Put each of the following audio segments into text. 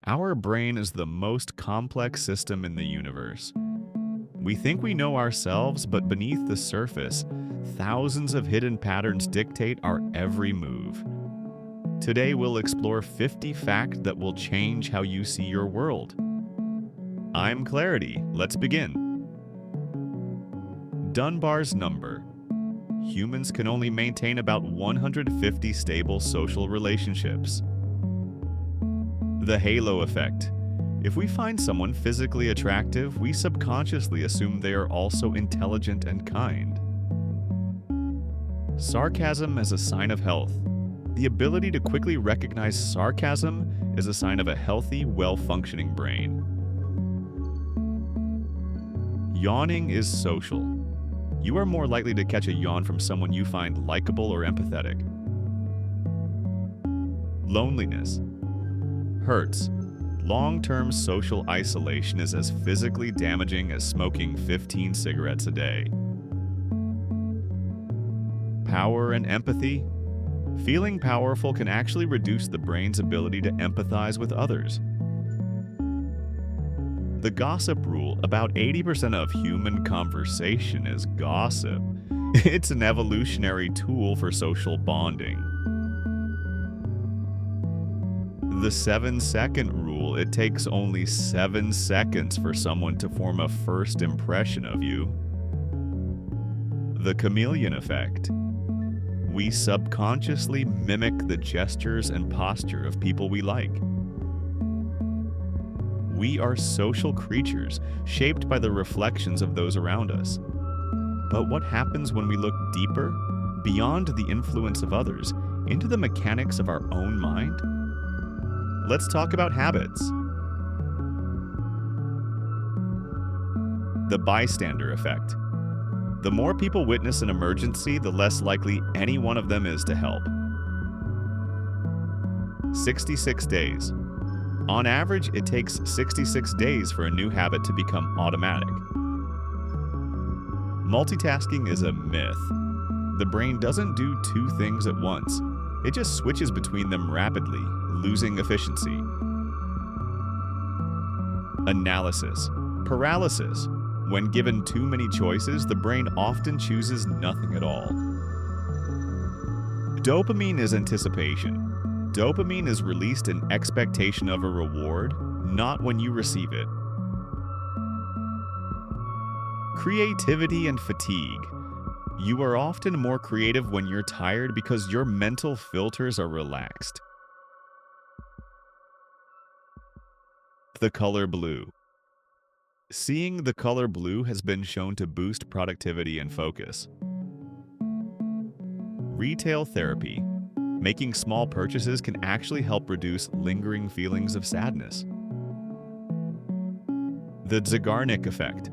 Our brain is the most complex system in the universe. We think we know ourselves, but beneath the surface, thousands of hidden patterns dictate our every move. Today, we'll explore 50 facts that will change how you see your world. I'm Clarity. Let's begin. Dunbar's number. Humans can only maintain about 150 stable social relationships. The halo effect. If we find someone physically attractive, we subconsciously assume they are also intelligent and kind. Sarcasm as a sign of health. The ability to quickly recognize sarcasm is a sign of a healthy, well-functioning brain. Yawning is social. You are more likely to catch a yawn from someone you find likable or empathetic. Loneliness. Hurts. Long-term social isolation is as physically damaging as smoking 15 cigarettes a day. Power and empathy. Feeling powerful can actually reduce the brain's ability to empathize with others. The gossip rule. About 80% of human conversation is gossip. It's an evolutionary tool for social bonding. The 7-second rule. It takes only 7 seconds for someone to form a first impression of you. The chameleon effect. We subconsciously mimic the gestures and posture of people we like. We are social creatures, shaped by the reflections of those around us. But what happens when we look deeper, beyond the influence of others, into the mechanics of our own mind? Let's talk about habits. The bystander effect. The more people witness an emergency, the less likely any one of them is to help. 66 days. On average, it takes 66 days for a new habit to become automatic. Multitasking is a myth. The brain doesn't do two things at once. It just switches between them rapidly, losing efficiency. Analysis. Paralysis. When given too many choices, the brain often chooses nothing at all. Dopamine is anticipation. Dopamine is released in expectation of a reward, not when you receive it. Creativity and fatigue. You are often more creative when you're tired because your mental filters are relaxed. The color blue. Seeing the color blue has been shown to boost productivity and focus. Retail therapy. Making small purchases can actually help reduce lingering feelings of sadness. The Zeigarnik effect.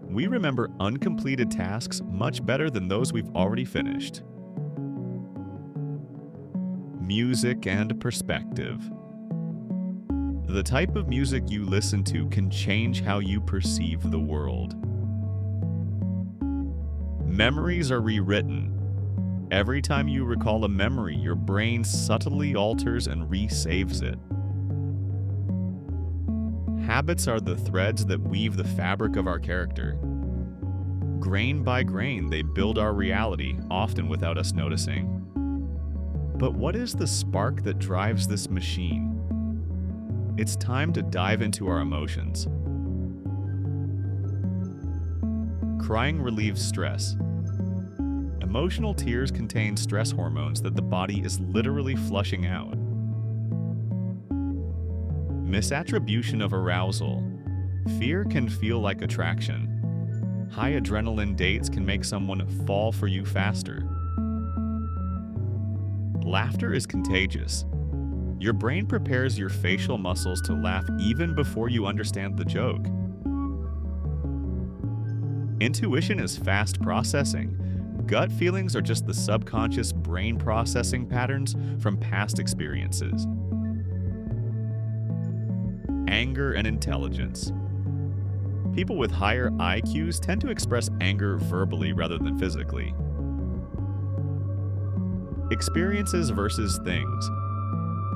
We remember uncompleted tasks much better than those we've already finished. Music and perspective. The type of music you listen to can change how you perceive the world. Memories are rewritten. Every time you recall a memory, your brain subtly alters and resaves it. Habits are the threads that weave the fabric of our character. Grain by grain, they build our reality, often without us noticing. But what is the spark that drives this machine? It's time to dive into our emotions. Crying relieves stress. Emotional tears contain stress hormones that the body is literally flushing out. Misattribution of arousal. Fear can feel like attraction. High adrenaline dates can make someone fall for you faster. Laughter is contagious. Your brain prepares your facial muscles to laugh even before you understand the joke. Intuition is fast processing. Gut feelings are just the subconscious brain processing patterns from past experiences. Anger and intelligence. People with higher IQs tend to express anger verbally rather than physically. Experiences versus things.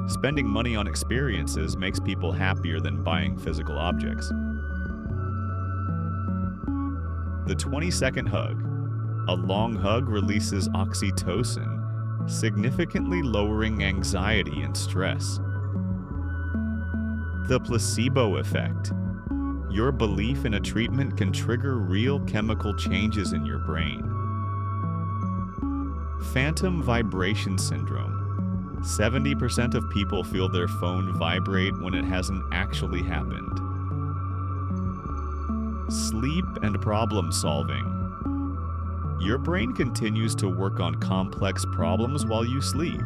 Spending money on experiences makes people happier than buying physical objects. The 20-second hug. A long hug releases oxytocin, significantly lowering anxiety and stress. The placebo effect. Your belief in a treatment can trigger real chemical changes in your brain. Phantom vibration syndrome. 70% of people feel their phone vibrate when it hasn't actually happened. Sleep and problem solving. Your brain continues to work on complex problems while you sleep.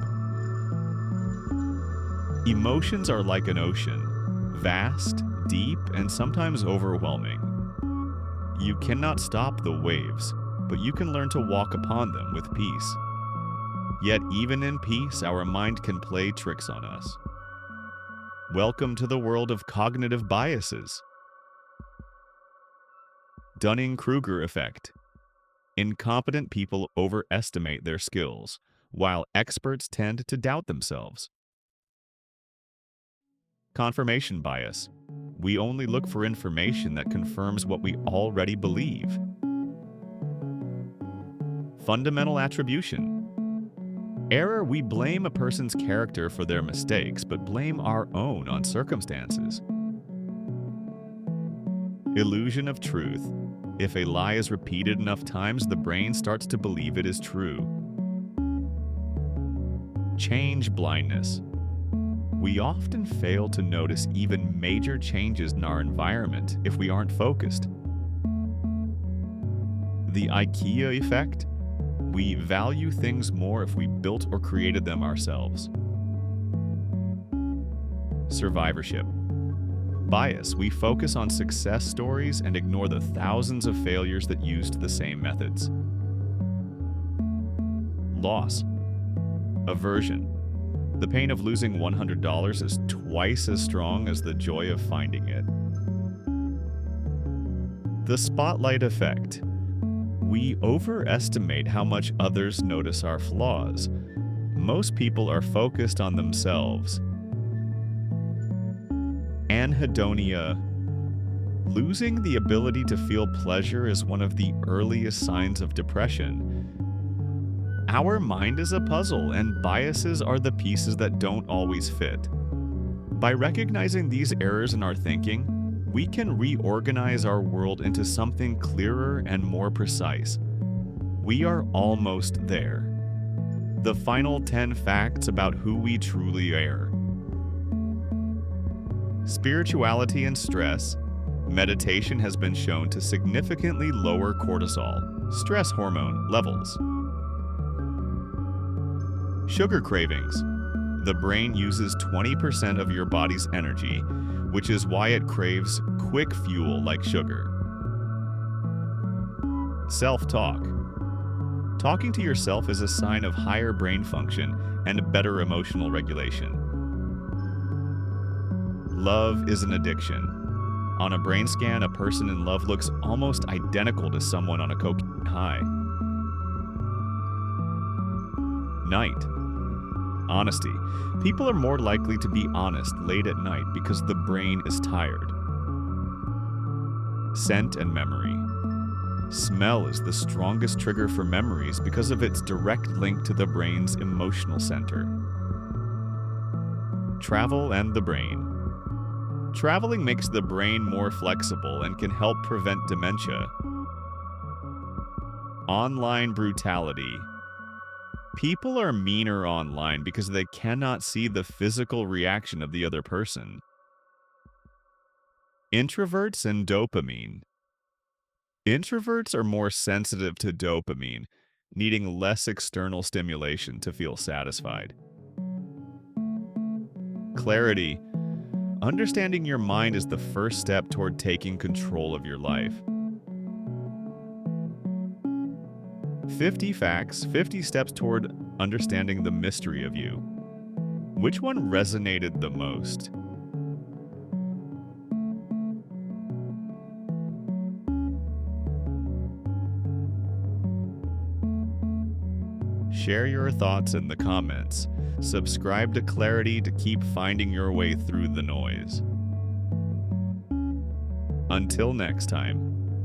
Emotions are like an ocean, vast, deep, and sometimes overwhelming. You cannot stop the waves, but you can learn to walk upon them with peace. Yet even in peace, our mind can play tricks on us. Welcome to the world of cognitive biases. Dunning-Kruger effect. Incompetent people overestimate their skills, while experts tend to doubt themselves. Confirmation bias. We only look for information that confirms what we already believe. Fundamental attribution. Error. We blame a person's character for their mistakes, but blame our own on circumstances. Illusion of truth. If a lie is repeated enough times, the brain starts to believe it is true. Change blindness. We often fail to notice even major changes in our environment if we aren't focused. The IKEA effect. We value things more if we built or created them ourselves. Survivorship. Bias. We focus on success stories and ignore the thousands of failures that used the same methods. Loss. Aversion. The pain of losing $100 is twice as strong as the joy of finding it. The spotlight effect. We overestimate how much others notice our flaws. Most people are focused on themselves. Anhedonia. Losing the ability to feel pleasure is one of the earliest signs of depression. Our mind is a puzzle, and biases are the pieces that don't always fit. By recognizing these errors in our thinking, we can reorganize our world into something clearer and more precise. We are almost there. The final 10 facts about who we truly are. Spirituality and stress. Meditation has been shown to significantly lower cortisol, stress hormone, levels. Sugar cravings. The brain uses 20% of your body's energy, which is why it craves quick fuel like sugar. Self-talk. Talking to yourself is a sign of higher brain function and better emotional regulation. Love is an addiction. On a brain scan, a person in love looks almost identical to someone on a cocaine high. Night. Honesty. People are more likely to be honest late at night because the brain is tired. Scent and memory. Smell is the strongest trigger for memories because of its direct link to the brain's emotional center. Travel and the brain. Traveling makes the brain more flexible and can help prevent dementia. Online brutality. People are meaner online because they cannot see the physical reaction of the other person. Introverts and dopamine. Introverts are more sensitive to dopamine, needing less external stimulation to feel satisfied. Clarity. Understanding your mind is the first step toward taking control of your life. 50 facts, 50 steps toward understanding the mystery of you. Which one resonated the most? Share your thoughts in the comments. Subscribe to Clarity to keep finding your way through the noise. Until next time.